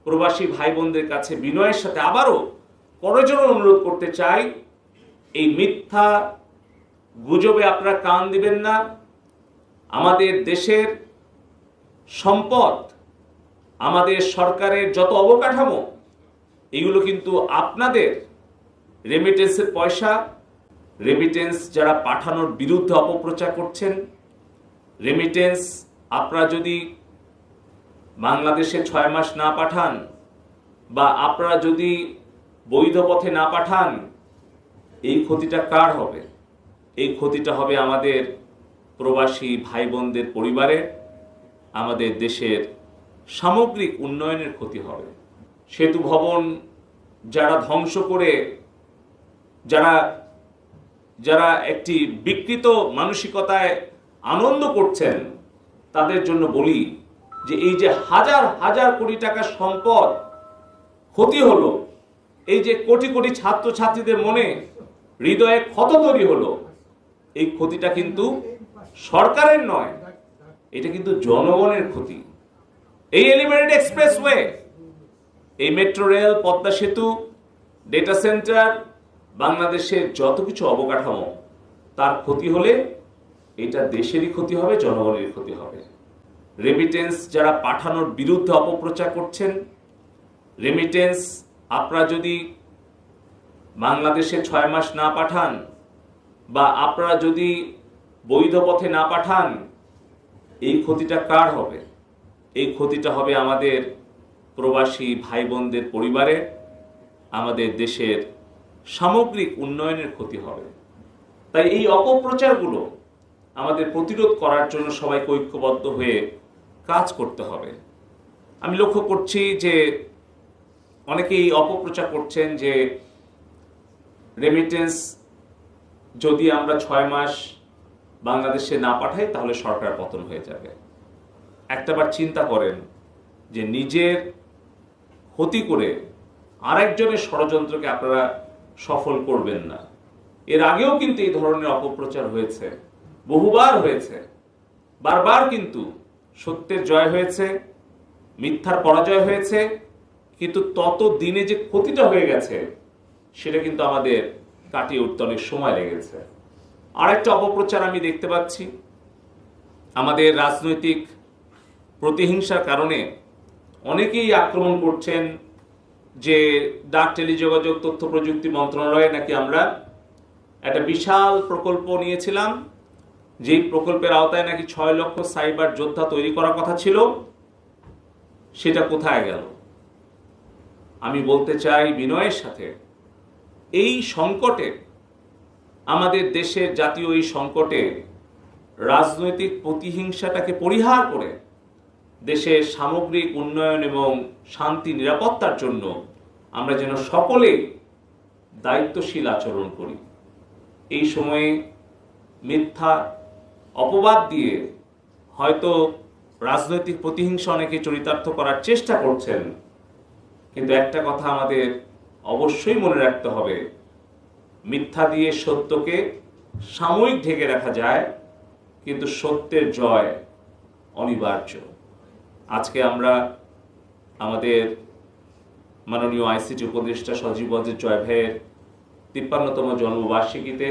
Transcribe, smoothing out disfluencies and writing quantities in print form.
প্রবাসী ভাই বোনদের কাছে বিনয়ের সাথে আবারও করজোড়ে অনুরোধ করতে চাই, এই মিথ্যা গুজবে আপনারা কান দিবেন না। আমাদের দেশের সম্পদ, আমাদের সরকারের যত অবকাঠামো, এগুলো কিন্তু আপনাদের রেমিটেন্সের পয়সা। রেমিটেন্স যারা পাঠানোর বিরুদ্ধে অপপ্রচার করছেন, রেমিটেন্স আপনারা যদি বাংলাদেশে 6 মাস না পাঠান বা আপনারা যদি বৈধ পথে না পাঠান, এই ক্ষতিটা কার হবে? এই ক্ষতিটা হবে আমাদের প্রবাসী ভাই বোনদের পরিবারের, আমাদের দেশের সামগ্রিক উন্নয়নের ক্ষতি হবে। সেতু ভবন যারা ধ্বংস করে, যারা একটি বিকৃত মানসিকতায় আনন্দ করছেন, তাদের জন্য বলি যে এই যে হাজার হাজার কোটি টাকার সম্পদ ক্ষতি হলো, এই যে কোটি কোটি ছাত্রছাত্রীদের মনে হৃদয়ে ক্ষত তৈরি হলো, এই ক্ষতিটা কিন্তু সরকারের নয়, এটা কিন্তু জনগণের ক্ষতি। এই এলিভেটেড এক্সপ্রেসওয়ে, এই মেট্রো রেল, পদ্মা সেতু, ডেটা সেন্টার, বাংলাদেশের যত কিছু অবকাঠামো, তার ক্ষতি হলে এটা দেশেরই ক্ষতি হবে, জনগণের ক্ষতি হবে। রেমিটেন্স যারা পাঠানোর বিরুদ্ধে অপপ্রচার করছেন, রেমিটেন্স আপনারা যদি বাংলাদেশে 6 মাস না পাঠান বা আপনারা যদি বৈধ পথে না পাঠান, এই ক্ষতিটা কার হবে? এই ক্ষতিটা হবে আমাদের প্রবাসী ভাই বোনদের পরিবারের, আমাদের দেশের সামগ্রিক উন্নয়নের ক্ষতি হবে। তাই এই অপপ্রচারগুলো আমাদের প্রতিরোধ করার জন্য সবাইকে ঐক্যবদ্ধ হয়ে কাজ করতে হবে। আমি লক্ষ্য করছি যে অনেকেই অপপ্রচার করছেন যে রেমিটেন্স যদি আমরা 6 মাস বাংলাদেশে না পাঠাই তাহলে সরকার পতন হয়ে যাবে। একটাবার চিন্তা করেন যে নিজের ক্ষতি করে আরেকজনের ষড়যন্ত্রকে আপনারা সফল করবেন না। এর আগেও কিন্তু এই ধরনের অপপ্রচার হয়েছে, বহুবার হয়েছে, বারবার কিন্তু সত্যের জয় হয়েছে, মিথ্যার পরাজয় হয়েছে, কিন্তু তত দিনে যে ক্ষতিটা হয়ে গেছে সেটা কিন্তু আমাদের কাটিয়ে উঠতে অনেক সময় লেগেছে। আরেকটা অপপ্রচার আমি দেখতে পাচ্ছি, আমাদের রাজনৈতিক প্রতিহিংসার কারণে অনেকেই আক্রমণ করছেন যে ডাক টেলিযোগাযোগ তথ্য প্রযুক্তি মন্ত্রণালয়ে নাকি আমরা একটা বিশাল প্রকল্প নিয়েছিলাম, যেই প্রকল্পের আওতায় নাকি 6 লক্ষ সাইবার যোদ্ধা তৈরি করার কথা ছিল, সেটা কোথায় গেল? আমি বলতে চাই বিনয়ের সাথে, এই সংকটে, আমাদের দেশের জাতীয় এই সংকটে রাজনৈতিক প্রতিহিংসাটাকে পরিহার করে দেশের সামগ্রিক উন্নয়ন এবং শান্তি নিরাপত্তার জন্য আমরা যেন সকলে দায়িত্বশীল আচরণ করি। এই সময়ে মিথ্যা অপবাদ দিয়ে হয়তো রাজনৈতিক প্রতিহিংসা অনেকে চরিতার্থ করার চেষ্টা করছেন, কিন্তু একটা কথা আমাদের অবশ্যই মনে রাখতে হবে, মিথ্যা দিয়ে সত্যকে সাময়িক ঢেকে রাখা যায়, কিন্তু সত্যের জয় অনিবার্য। আজকে আমরা আমাদের মাননীয় আইসিটি উপদেষ্টা সজীব ওয়াজেদ জয় ভাইয়ের 53তম জন্মবার্ষিকীতে